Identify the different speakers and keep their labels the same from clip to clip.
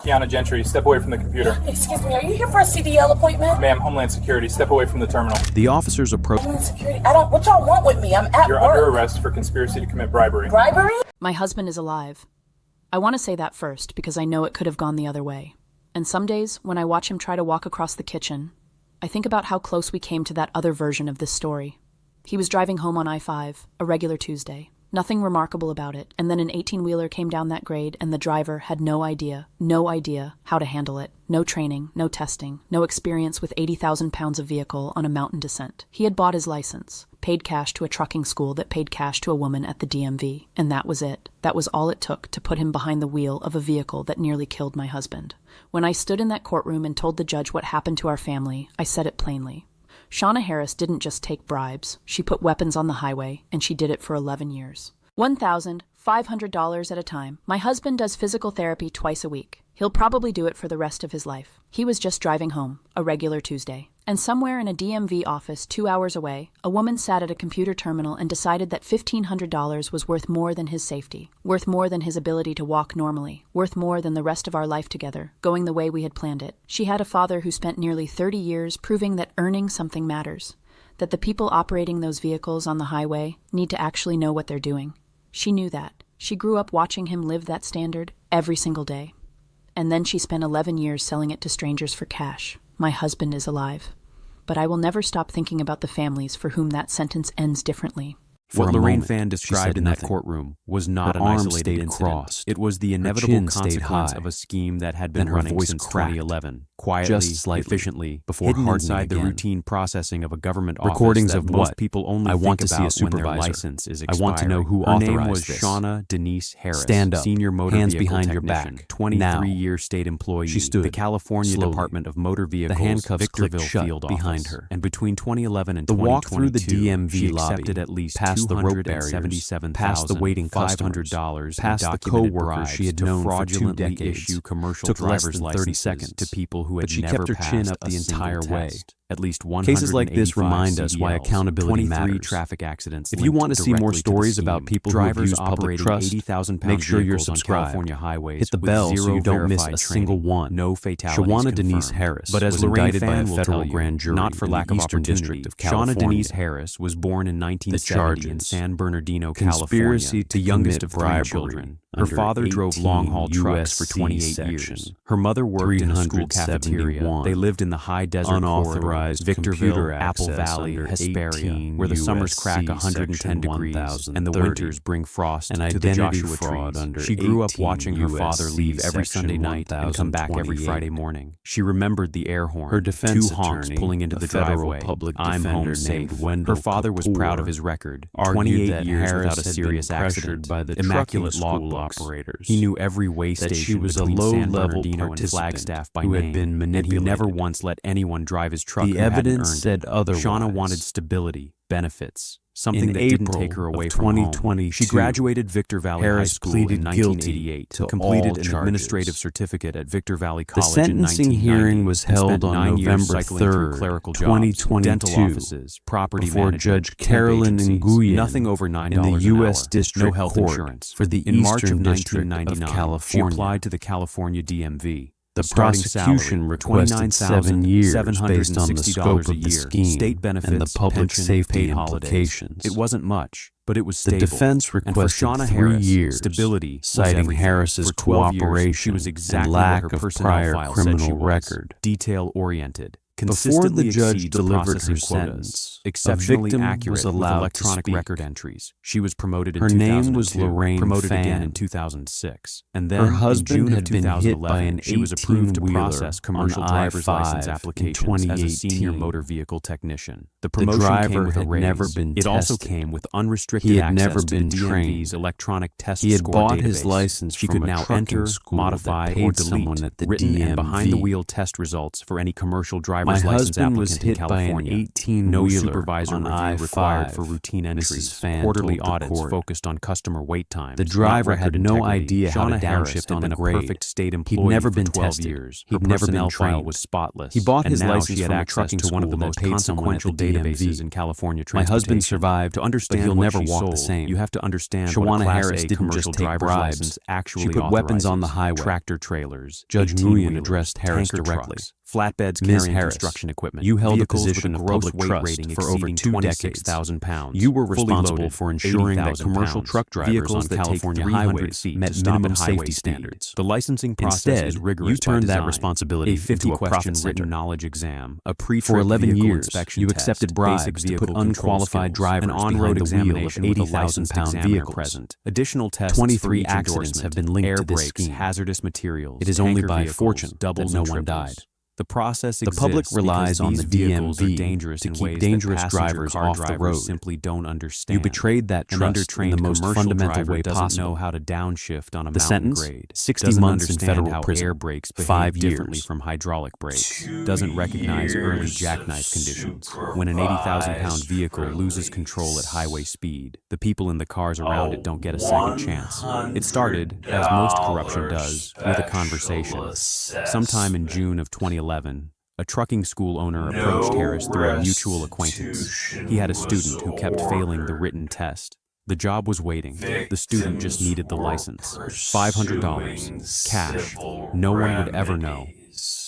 Speaker 1: Kiana Gentry, step away from the computer.
Speaker 2: Excuse me, are you here for a CDL appointment?
Speaker 1: Ma'am, Homeland Security, step away from the terminal.
Speaker 3: The officers approach.
Speaker 2: Homeland Security, what y'all want with me? I'm at
Speaker 1: You're
Speaker 2: work.
Speaker 1: under arrest for conspiracy to commit bribery.
Speaker 2: Bribery?
Speaker 4: My husband is alive. I want to say that first because I know it could have gone the other way. And some days, when I watch him try to walk across the kitchen, I think about how close we came to that other version of this story. He was driving home on I-5, a regular Tuesday. Nothing remarkable about it, and then an 18-wheeler came down that grade and the driver had no idea how to handle it. No training, no testing, no experience with 80,000 pounds of vehicle on a mountain descent. He had bought his license, paid cash to a trucking school that paid cash to a woman at the DMV, and that was it. That was all it took to put him behind the wheel of a vehicle that nearly killed my husband. When I stood in that courtroom and told the judge what happened to our family, I said it plainly. Shauna Harris didn't just take bribes. She put weapons on the highway, and she did it for 11 years. $1,500 at a time. My husband does physical therapy twice a week. He'll probably do it for the rest of his life. He was just driving home, a regular Tuesday. And somewhere in a DMV office 2 hours away, a woman sat at a computer terminal and decided that $1,500 was worth more than his safety, worth more than his ability to walk normally, worth more than the rest of our life together, going the way we had planned it. She had a father who spent nearly 30 years proving that earning something matters, that the people operating those vehicles on the highway need to actually know what they're doing. She knew that. She grew up watching him live that standard every single day. And then she spent 11 years selling it to strangers for cash. My husband is alive. But I will never stop thinking about the families for whom that sentence ends differently.
Speaker 3: What Lorraine Fan described in that courtroom was not an isolated incident. It was the inevitable consequence of a scheme that had been running since 2011, quietly, efficiently, hidden inside the routine processing of a government office that most people only think about when their license is expiring.
Speaker 5: I want to know who
Speaker 3: authorized this.
Speaker 5: authorized
Speaker 3: Her name was
Speaker 5: this.
Speaker 3: Shauna Denise Harris,
Speaker 5: Stand up.
Speaker 3: senior motor
Speaker 5: Hands
Speaker 3: vehicle
Speaker 5: behind your
Speaker 3: technician,
Speaker 5: back.
Speaker 3: 23-year state employee,
Speaker 5: She stood
Speaker 3: the California
Speaker 5: slowly.
Speaker 3: Department of Motor Vehicles,
Speaker 5: The handcuffs clicked
Speaker 3: Victorville
Speaker 5: shut
Speaker 3: Field
Speaker 5: behind
Speaker 3: office.
Speaker 5: her.
Speaker 3: And between 2011 and
Speaker 5: The walk through the
Speaker 3: 2022, she
Speaker 5: DMV lobby,
Speaker 3: accepted at least
Speaker 5: past the rope barriers, past the waiting customers,
Speaker 3: $500
Speaker 5: past the co-workers she had known for 2
Speaker 3: fraudulently
Speaker 5: decades.
Speaker 3: issue commercial
Speaker 5: Took less
Speaker 3: driver's
Speaker 5: than 30
Speaker 3: licenses
Speaker 5: seconds.
Speaker 3: to people who had
Speaker 5: But she
Speaker 3: never
Speaker 5: kept her chin
Speaker 3: passed
Speaker 5: up the
Speaker 3: a single
Speaker 5: entire way.
Speaker 3: test. At least 185
Speaker 5: Cases like this remind us why
Speaker 3: CDLs,
Speaker 5: accountability
Speaker 3: 23
Speaker 5: matters.
Speaker 3: traffic accidents.
Speaker 5: If you want to see more
Speaker 3: linked directly to the
Speaker 5: stories
Speaker 3: scheme.
Speaker 5: about people who
Speaker 3: drivers
Speaker 5: abuse public
Speaker 3: operating
Speaker 5: trust,
Speaker 3: 80,000-pound
Speaker 5: make sure you're
Speaker 3: vehicles on
Speaker 5: subscribed.
Speaker 3: California highways
Speaker 5: Hit the
Speaker 3: with
Speaker 5: bell so
Speaker 3: zero
Speaker 5: you don't miss
Speaker 3: verified
Speaker 5: a
Speaker 3: training.
Speaker 5: single one.
Speaker 3: No fatalities
Speaker 5: Shawana
Speaker 3: confirmed.
Speaker 5: Denise Harris
Speaker 3: But as
Speaker 5: was
Speaker 3: Lorraine
Speaker 5: indicted by
Speaker 3: Fan
Speaker 5: a
Speaker 3: will
Speaker 5: federal
Speaker 3: tell you,
Speaker 5: grand jury
Speaker 3: not for
Speaker 5: in
Speaker 3: lack
Speaker 5: the
Speaker 3: of
Speaker 5: Eastern
Speaker 3: opportunity,
Speaker 5: District of
Speaker 3: Shauna
Speaker 5: California.
Speaker 3: Denise Harris was born in 1970 in
Speaker 5: charges:
Speaker 3: San Bernardino,
Speaker 5: conspiracy
Speaker 3: California,
Speaker 5: to
Speaker 3: the youngest
Speaker 5: commit
Speaker 3: of 3
Speaker 5: bribery
Speaker 3: children. Her
Speaker 5: under
Speaker 3: father drove
Speaker 5: 18
Speaker 3: long-haul trucks for
Speaker 5: USC
Speaker 3: 28
Speaker 5: section.
Speaker 3: years. Her mother worked in a school cafeteria.
Speaker 5: 371.
Speaker 3: They lived in the high desert
Speaker 5: Unauthorized
Speaker 3: corridor, Victorville,
Speaker 5: computer
Speaker 3: Apple
Speaker 5: access
Speaker 3: Valley,
Speaker 5: under
Speaker 3: Hesperia,
Speaker 5: 18
Speaker 3: where the summers crack
Speaker 5: USC
Speaker 3: 110
Speaker 5: section
Speaker 3: degrees and the
Speaker 5: 1030.
Speaker 3: winters bring frost
Speaker 5: An
Speaker 3: to the
Speaker 5: identity
Speaker 3: Joshua
Speaker 5: fraud
Speaker 3: trees.
Speaker 5: under
Speaker 3: She grew up
Speaker 5: 18
Speaker 3: watching her father
Speaker 5: USC
Speaker 3: leave every Sunday
Speaker 5: section
Speaker 3: night and come back every
Speaker 5: 1028.
Speaker 3: Friday morning. She remembered the air horn,
Speaker 5: Her defense
Speaker 3: 2 honks
Speaker 5: attorney,
Speaker 3: pulling into
Speaker 5: a
Speaker 3: the
Speaker 5: federal
Speaker 3: driveway.
Speaker 5: public
Speaker 3: I'm
Speaker 5: defender
Speaker 3: home
Speaker 5: named
Speaker 3: safe.
Speaker 5: Wendell
Speaker 3: Her father was
Speaker 5: Kapoor
Speaker 3: proud of his record.
Speaker 5: argued
Speaker 3: 28
Speaker 5: that
Speaker 3: years
Speaker 5: Harris
Speaker 3: without a
Speaker 5: had been
Speaker 3: serious
Speaker 5: pressured
Speaker 3: accident.
Speaker 5: by the
Speaker 3: Immaculate
Speaker 5: trucking school
Speaker 3: logbooks.
Speaker 5: operators.
Speaker 3: He knew every way
Speaker 5: That
Speaker 3: station
Speaker 5: she was a
Speaker 3: between San
Speaker 5: low-level
Speaker 3: Bernardino and
Speaker 5: participant
Speaker 3: Flagstaff by
Speaker 5: who
Speaker 3: name,
Speaker 5: had been
Speaker 3: and he
Speaker 5: manipulated.
Speaker 3: never once let anyone drive his truck
Speaker 5: The
Speaker 3: who hadn't
Speaker 5: evidence
Speaker 3: earned
Speaker 5: said
Speaker 3: it.
Speaker 5: otherwise.
Speaker 3: Shauna wanted stability, benefits, something
Speaker 5: In
Speaker 3: that didn't
Speaker 5: April
Speaker 3: take her away
Speaker 5: of
Speaker 3: from home.
Speaker 5: 2022,
Speaker 3: She graduated Victor Valley
Speaker 5: Harris
Speaker 3: High School
Speaker 5: pleaded
Speaker 3: in
Speaker 5: guilty
Speaker 3: 1988,
Speaker 5: to
Speaker 3: completed
Speaker 5: all
Speaker 3: an
Speaker 5: charges.
Speaker 3: administrative certificate at Victor Valley
Speaker 5: The
Speaker 3: College
Speaker 5: sentencing
Speaker 3: in 1990,
Speaker 5: hearing was
Speaker 3: and spent
Speaker 5: held on
Speaker 3: 9 years
Speaker 5: November
Speaker 3: cycling through
Speaker 5: 3rd,
Speaker 3: clerical jobs,
Speaker 5: 2022,
Speaker 3: dental offices, property
Speaker 5: before
Speaker 3: management,
Speaker 5: Judge
Speaker 3: temp
Speaker 5: Carolyn
Speaker 3: agencies,
Speaker 5: Nguyen
Speaker 3: nothing over $9
Speaker 5: in the
Speaker 3: an
Speaker 5: U.S.
Speaker 3: hour,
Speaker 5: District
Speaker 3: no health
Speaker 5: Court
Speaker 3: insurance.
Speaker 5: for the
Speaker 3: In March
Speaker 5: Eastern
Speaker 3: of
Speaker 5: District of
Speaker 3: 1999, she
Speaker 5: California.
Speaker 3: applied to the California DMV.
Speaker 5: The
Speaker 3: Starting
Speaker 5: prosecution
Speaker 3: salary,
Speaker 5: requested 7 years based on the scope
Speaker 3: $760 a
Speaker 5: of the
Speaker 3: year,
Speaker 5: scheme
Speaker 3: state benefits,
Speaker 5: and the public
Speaker 3: pension,
Speaker 5: safety
Speaker 3: paid holidays.
Speaker 5: implications.
Speaker 3: It wasn't much, but it was
Speaker 5: The
Speaker 3: stable.
Speaker 5: defense
Speaker 3: And for
Speaker 5: requested
Speaker 3: Shauna
Speaker 5: 3
Speaker 3: Harris,
Speaker 5: years,
Speaker 3: stability was
Speaker 5: citing
Speaker 3: everything.
Speaker 5: Harris's
Speaker 3: For 12 years,
Speaker 5: cooperation
Speaker 3: she was exactly
Speaker 5: and lack
Speaker 3: what her
Speaker 5: of
Speaker 3: personnel
Speaker 5: prior
Speaker 3: file said she
Speaker 5: criminal
Speaker 3: was.
Speaker 5: record.
Speaker 3: Detail-oriented.
Speaker 5: Before
Speaker 3: Consistently
Speaker 5: the judge
Speaker 3: exceeds
Speaker 5: delivered
Speaker 3: processing
Speaker 5: her
Speaker 3: quotas,
Speaker 5: sentence, a
Speaker 3: exceptionally
Speaker 5: victim
Speaker 3: accurate
Speaker 5: was
Speaker 3: with
Speaker 5: allowed to
Speaker 3: electronic
Speaker 5: speak.
Speaker 3: record entries. She was promoted in
Speaker 5: Her
Speaker 3: 2002,
Speaker 5: name was Lorraine
Speaker 3: promoted
Speaker 5: Fan.
Speaker 3: again in 2006, and then
Speaker 5: Her husband
Speaker 3: in June
Speaker 5: had
Speaker 3: of
Speaker 5: been hit
Speaker 3: 2011,
Speaker 5: by an
Speaker 3: she was approved to
Speaker 5: 18-wheeler
Speaker 3: process commercial
Speaker 5: on
Speaker 3: driver's license
Speaker 5: I-5 in
Speaker 3: applications as a senior
Speaker 5: 2018.
Speaker 3: motor vehicle technician. The
Speaker 5: The
Speaker 3: promotion
Speaker 5: driver
Speaker 3: came with a
Speaker 5: had
Speaker 3: raise.
Speaker 5: never been
Speaker 3: It also
Speaker 5: tested.
Speaker 3: came with unrestricted
Speaker 5: He had
Speaker 3: access
Speaker 5: never
Speaker 3: to
Speaker 5: been
Speaker 3: the DMV's
Speaker 5: trained.
Speaker 3: electronic test
Speaker 5: He had
Speaker 3: score
Speaker 5: bought
Speaker 3: database.
Speaker 5: his license
Speaker 3: She
Speaker 5: from
Speaker 3: could
Speaker 5: a
Speaker 3: now
Speaker 5: trucking
Speaker 3: enter,
Speaker 5: school
Speaker 3: modify,
Speaker 5: that
Speaker 3: or
Speaker 5: paid someone
Speaker 3: delete
Speaker 5: at the
Speaker 3: written and
Speaker 5: DMV.
Speaker 3: behind-the-wheel test results for any commercial driver's driver's
Speaker 5: My
Speaker 3: license
Speaker 5: husband was
Speaker 3: applicant in
Speaker 5: hit by an
Speaker 3: California.
Speaker 5: 18-wheeler
Speaker 3: No supervisor
Speaker 5: on
Speaker 3: review required
Speaker 5: I-5.
Speaker 3: for routine entries.
Speaker 5: Mrs. Fan
Speaker 3: Quarterly
Speaker 5: told the
Speaker 3: audits
Speaker 5: court.
Speaker 3: focused on customer wait times.
Speaker 5: The driver
Speaker 3: not
Speaker 5: had
Speaker 3: record
Speaker 5: no
Speaker 3: integrity.
Speaker 5: idea how to
Speaker 3: Shauna Harris
Speaker 5: downshift
Speaker 3: had
Speaker 5: on
Speaker 3: been
Speaker 5: the
Speaker 3: a
Speaker 5: grade.
Speaker 3: perfect state
Speaker 5: He'd
Speaker 3: employee
Speaker 5: never
Speaker 3: for
Speaker 5: been
Speaker 3: 12
Speaker 5: tested.
Speaker 3: years.
Speaker 5: He'd
Speaker 3: Her
Speaker 5: never been
Speaker 3: personnel file
Speaker 5: trained.
Speaker 3: was spotless.
Speaker 5: He bought
Speaker 3: and
Speaker 5: his
Speaker 3: now
Speaker 5: license
Speaker 3: she had
Speaker 5: from a
Speaker 3: access
Speaker 5: trucking
Speaker 3: to one of the
Speaker 5: school that
Speaker 3: most
Speaker 5: paid
Speaker 3: consequential
Speaker 5: someone at the
Speaker 3: databases
Speaker 5: DMV.
Speaker 3: in California
Speaker 5: My husband
Speaker 3: transportation.
Speaker 5: survived,
Speaker 3: To understand
Speaker 5: but he'll
Speaker 3: what
Speaker 5: never
Speaker 3: she
Speaker 5: walk
Speaker 3: sold,
Speaker 5: the same.
Speaker 3: you have to understand
Speaker 5: Shawana
Speaker 3: what a Class
Speaker 5: Harris
Speaker 3: A
Speaker 5: didn't
Speaker 3: commercial
Speaker 5: just take
Speaker 3: driver's
Speaker 5: bribes.
Speaker 3: license actually
Speaker 5: She put weapons on the
Speaker 3: authorizes.
Speaker 5: highway.
Speaker 3: Tractor trailers,
Speaker 5: Judge
Speaker 3: 18-wheelers,
Speaker 5: Nguyen addressed Harris
Speaker 3: tanker
Speaker 5: directly.
Speaker 3: trucks, flatbeds
Speaker 5: Ms.
Speaker 3: carrying
Speaker 5: Harris,
Speaker 3: construction equipment.
Speaker 5: you held a
Speaker 3: vehicles
Speaker 5: position
Speaker 3: with a
Speaker 5: of
Speaker 3: gross
Speaker 5: public
Speaker 3: weight
Speaker 5: trust
Speaker 3: rating
Speaker 5: for over
Speaker 3: exceeding
Speaker 5: 2
Speaker 3: 26,000 pounds.
Speaker 5: You were
Speaker 3: Fully
Speaker 5: responsible
Speaker 3: loaded,
Speaker 5: for ensuring that
Speaker 3: 80,000
Speaker 5: commercial
Speaker 3: pounds.
Speaker 5: truck drivers
Speaker 3: vehicles
Speaker 5: on
Speaker 3: that
Speaker 5: California
Speaker 3: take 300
Speaker 5: highways
Speaker 3: feet
Speaker 5: met
Speaker 3: to stop
Speaker 5: minimum
Speaker 3: at highway
Speaker 5: safety
Speaker 3: speed.
Speaker 5: standards.
Speaker 3: The licensing process
Speaker 5: Instead,
Speaker 3: is rigorous.
Speaker 5: you turned
Speaker 3: by
Speaker 5: that
Speaker 3: design.
Speaker 5: responsibility
Speaker 3: a 50
Speaker 5: into a
Speaker 3: question
Speaker 5: profit
Speaker 3: written
Speaker 5: center.
Speaker 3: knowledge exam, a pre-trip
Speaker 5: For 11
Speaker 3: vehicle
Speaker 5: years,
Speaker 3: inspection
Speaker 5: you
Speaker 3: test,
Speaker 5: accepted
Speaker 3: basic
Speaker 5: bribes to
Speaker 3: vehicle
Speaker 5: put
Speaker 3: control
Speaker 5: unqualified
Speaker 3: skills,
Speaker 5: drivers
Speaker 3: an on-road
Speaker 5: behind the wheel
Speaker 3: examination
Speaker 5: of
Speaker 3: with a
Speaker 5: 80,000
Speaker 3: licensed
Speaker 5: pound
Speaker 3: examiner
Speaker 5: vehicles.
Speaker 3: present. Additional tests
Speaker 5: 23
Speaker 3: for each
Speaker 5: accidents
Speaker 3: endorsement,
Speaker 5: have been linked
Speaker 3: air
Speaker 5: to this
Speaker 3: brakes,
Speaker 5: scheme.
Speaker 3: hazardous materials.
Speaker 5: It is only
Speaker 3: tanker
Speaker 5: by
Speaker 3: vehicles,
Speaker 5: fortune
Speaker 3: doubles
Speaker 5: that no
Speaker 3: and
Speaker 5: one
Speaker 3: triples.
Speaker 5: died.
Speaker 3: The process
Speaker 5: The
Speaker 3: exists
Speaker 5: public
Speaker 3: because
Speaker 5: relies on
Speaker 3: these
Speaker 5: the
Speaker 3: vehicles are
Speaker 5: DMV
Speaker 3: dangerous
Speaker 5: to
Speaker 3: in
Speaker 5: keep
Speaker 3: ways
Speaker 5: dangerous
Speaker 3: that passenger
Speaker 5: drivers
Speaker 3: car
Speaker 5: off the
Speaker 3: drivers
Speaker 5: road.
Speaker 3: simply don't understand.
Speaker 5: You betrayed that
Speaker 3: An
Speaker 5: trust
Speaker 3: undertrained
Speaker 5: in the most
Speaker 3: commercial
Speaker 5: fundamental
Speaker 3: driver
Speaker 5: way
Speaker 3: doesn't
Speaker 5: possible.
Speaker 3: know how to downshift on a
Speaker 5: The
Speaker 3: mountain
Speaker 5: sentence?
Speaker 3: grade.
Speaker 5: 60
Speaker 3: Doesn't
Speaker 5: months in
Speaker 3: understand
Speaker 5: federal
Speaker 3: how
Speaker 5: prison.
Speaker 3: air brakes behave
Speaker 5: 5
Speaker 3: differently
Speaker 5: years.
Speaker 3: from hydraulic brakes. Doesn't recognize early jackknife conditions. When an 80,000-pound vehicle loses control at highway speed, the people in the cars around it don't get a second chance. It started, as most corruption does, with a conversation. Sometime in June of 2011, a trucking school owner approached Harris through a mutual acquaintance. He had a student who kept failing the written test. The job was waiting. The student just needed the license. $500. Cash. No one would ever know.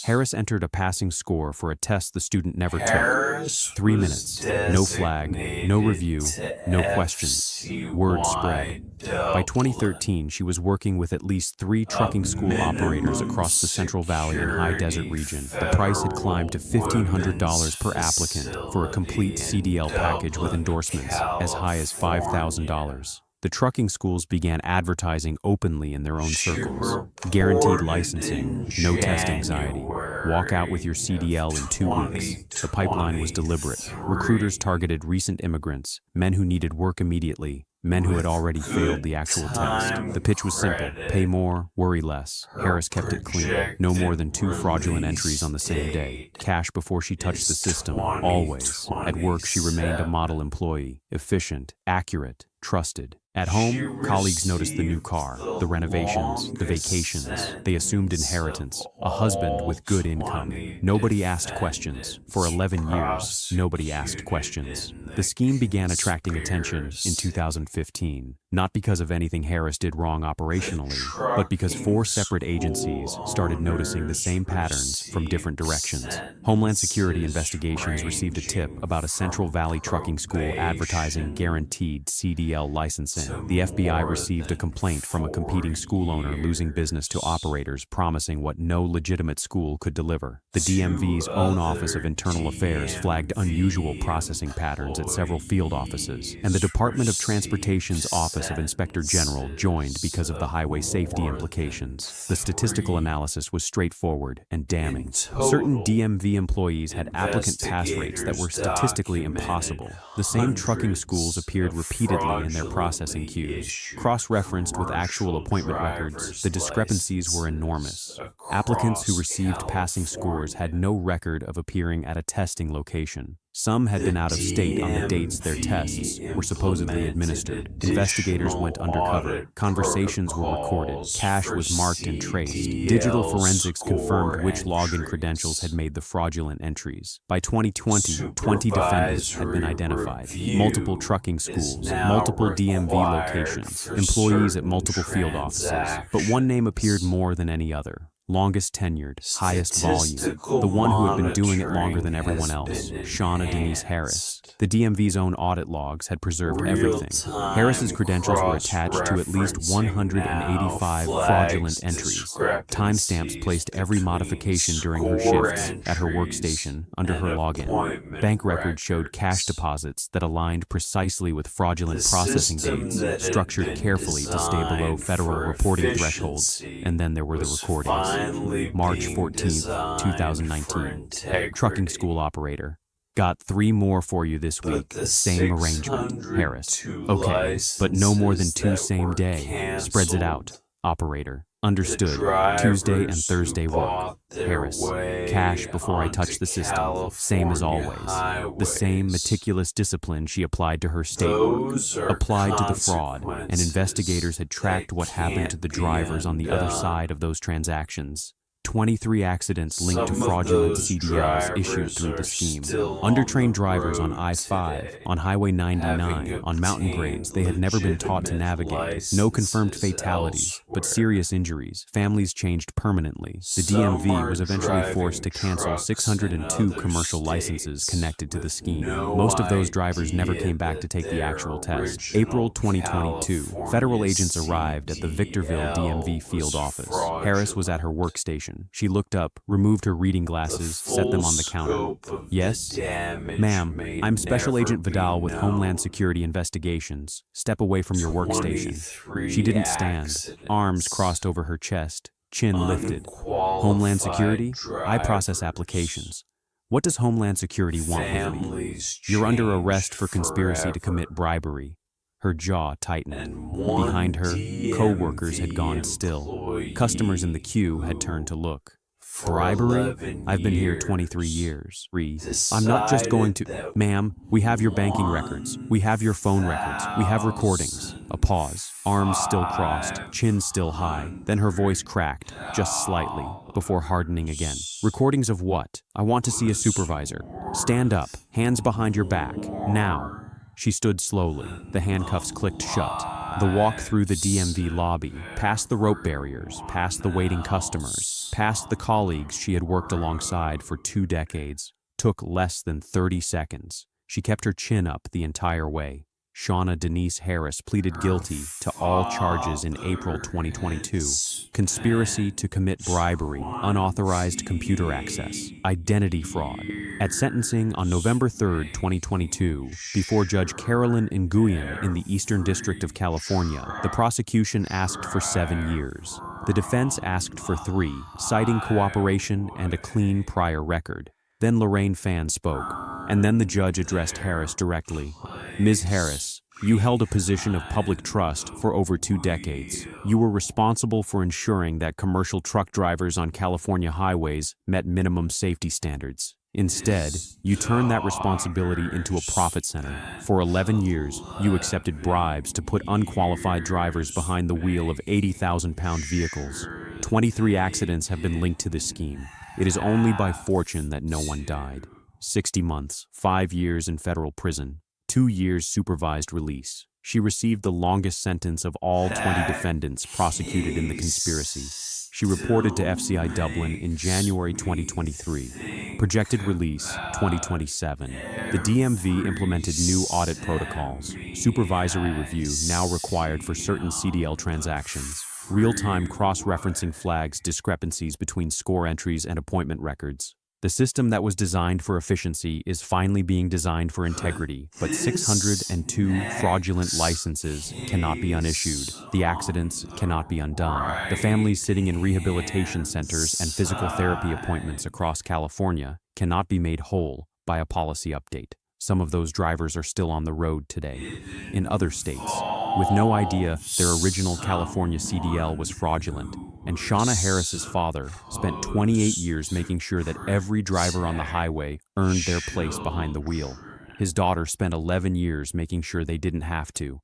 Speaker 3: Harris entered a passing score for a test the student never took. 3 minutes. No flag, no review, no questions. Word spread. By 2013, she was working with at least 3 trucking school operators across the Central Valley and High Desert region. The price had climbed to $1,500 per applicant for a complete CDL package with endorsements, as high as $5,000. The trucking schools began advertising openly in their own circles. Guaranteed licensing, no test anxiety. Walk out with your CDL in 2 weeks. The pipeline was deliberate. Recruiters targeted recent immigrants, men who needed work immediately, men who had already failed the actual test. The pitch was simple. Pay more, worry less. Harris kept it clean. No more than 2 fraudulent entries on the same day. Cash before she touched the system, always. At work, she remained a model employee. Efficient, accurate, trusted. At home, colleagues noticed the new car, the renovations, the vacations. They assumed inheritance, a husband with good income. Nobody asked questions. For 11 years, nobody asked questions. The scheme began attracting attention in 2015, not because of anything Harris did wrong operationally, but because 4 separate agencies started noticing the same patterns from different directions. Homeland Security investigations received a tip about a Central Valley trucking school advertising guaranteed CDL licensing. The FBI received a complaint from a competing school owner losing business to operators promising what no legitimate school could deliver. The DMV's own Office of Internal Affairs flagged unusual processing patterns at several field offices, and the Department of Transportation's Office of Inspector General joined because of the highway safety implications. The statistical analysis was straightforward and damning. Certain DMV employees had applicant pass rates that were statistically impossible. The same trucking schools appeared repeatedly in their processing queues. Cross-referenced with actual appointment records, the discrepancies were enormous. Applicants who received passing scores had no record of appearing at a testing location. Some had been out of state on the dates their tests were supposedly administered. Investigators went undercover. Conversations were recorded. Cash was marked and traced. Digital forensics confirmed which login credentials had made the fraudulent entries. By 2020, 20 defendants had been identified. Multiple trucking schools, multiple DMV locations, employees at multiple field offices. But one name appeared more than any other. Longest tenured, highest volume, the one who had been doing it longer than everyone else, Shauna Denise Harris. The DMV's own audit logs had preserved everything. Harris's credentials were attached to at least 185 fraudulent entries. Timestamps placed every modification during her shifts at her workstation under her login. Bank records showed cash deposits that aligned precisely with fraudulent processing dates, structured carefully to stay below federal reporting thresholds. And then there were the recordings. March 14th, 2019. Trucking school operator. Got 3 more for you this week. Same arrangement. Harris. Okay, but no more than 2 same day. Spreads it out. Operator. Understood. Tuesday and Thursday work. Harris. Cash before I touch the system. Same as always. The same meticulous discipline she applied to her statement applied to the fraud, and investigators had tracked what happened to the drivers on the other side of those transactions. 23 accidents linked to fraudulent CDLs issued through the scheme. Undertrained drivers on I-5, on Highway 99, on mountain grades they had never been taught to navigate. No confirmed fatalities, but serious injuries. Families changed permanently. The DMV was eventually forced to cancel 602 commercial licenses connected to the scheme. Most of those drivers never came back to take the actual test. April 2022, federal agents arrived at the Victorville DMV field office. Harris was at her workstation. She looked up, removed her reading glasses, set them on the counter. Yes? Ma'am, I'm Special Agent Vidal with Homeland Security Investigations. Step away from your workstation. She didn't stand, arms crossed over her chest, chin lifted. Homeland Security? I process applications. What does Homeland Security want with me? You're under arrest for conspiracy to commit bribery. Her jaw tightened. Behind her, co-workers had gone still. Customers in the queue had turned to look. Bribery? I've been here 23 years. I'm not just going to... Ma'am, we have your banking records. We have your phone records. We have recordings. A pause. Arms still crossed, chin still high. Then her voice cracked, just slightly, before hardening again. Recordings of what? I want to see a supervisor. Stand up. Hands behind your back. Now. She stood slowly. The handcuffs clicked shut. The walk through the DMV lobby, past the rope barriers, past the waiting customers, past the colleagues she had worked alongside for 2 decades, took less than 30 seconds. She kept her chin up the entire way. Shauna Denise Harris pleaded guilty to all charges in April 2022. Conspiracy to commit bribery, unauthorized computer access, identity fraud. At sentencing on November 3, 2022, before Judge Carolyn Nguyen in the Eastern District of California, the prosecution asked for 7 years. The defense asked for 3, citing cooperation and a clean prior record. Then Lorraine Fan spoke, and then the judge addressed Harris directly. Ms. Harris, you held a position of public trust for over 2 decades. You were responsible for ensuring that commercial truck drivers on California highways met minimum safety standards. Instead, you turned that responsibility into a profit center. For 11 years, you accepted bribes to put unqualified drivers behind the wheel of 80,000-pound vehicles. 23 accidents have been linked to this scheme. It is only by fortune that no one died. 60 months, 5 years in federal prison, 2 years supervised release. She received the longest sentence of all 20 defendants prosecuted in the conspiracy. She reported to FCI Dublin in January 2023. Projected release, 2027. The DMV implemented new audit protocols. Supervisory review now required for certain CDL transactions. Real-time cross-referencing flags discrepancies between score entries and appointment records. The system that was designed for efficiency is finally being designed for integrity, but 602 fraudulent licenses cannot be unissued. The accidents cannot be undone. The families sitting in rehabilitation centers and physical therapy appointments across California cannot be made whole by a policy update. Some of those drivers are still on the road today. In other states, with no idea their original California CDL was fraudulent, and Shauna Harris's father spent 28 years making sure that every driver on the highway earned their place behind the wheel. His daughter spent 11 years making sure they didn't have to.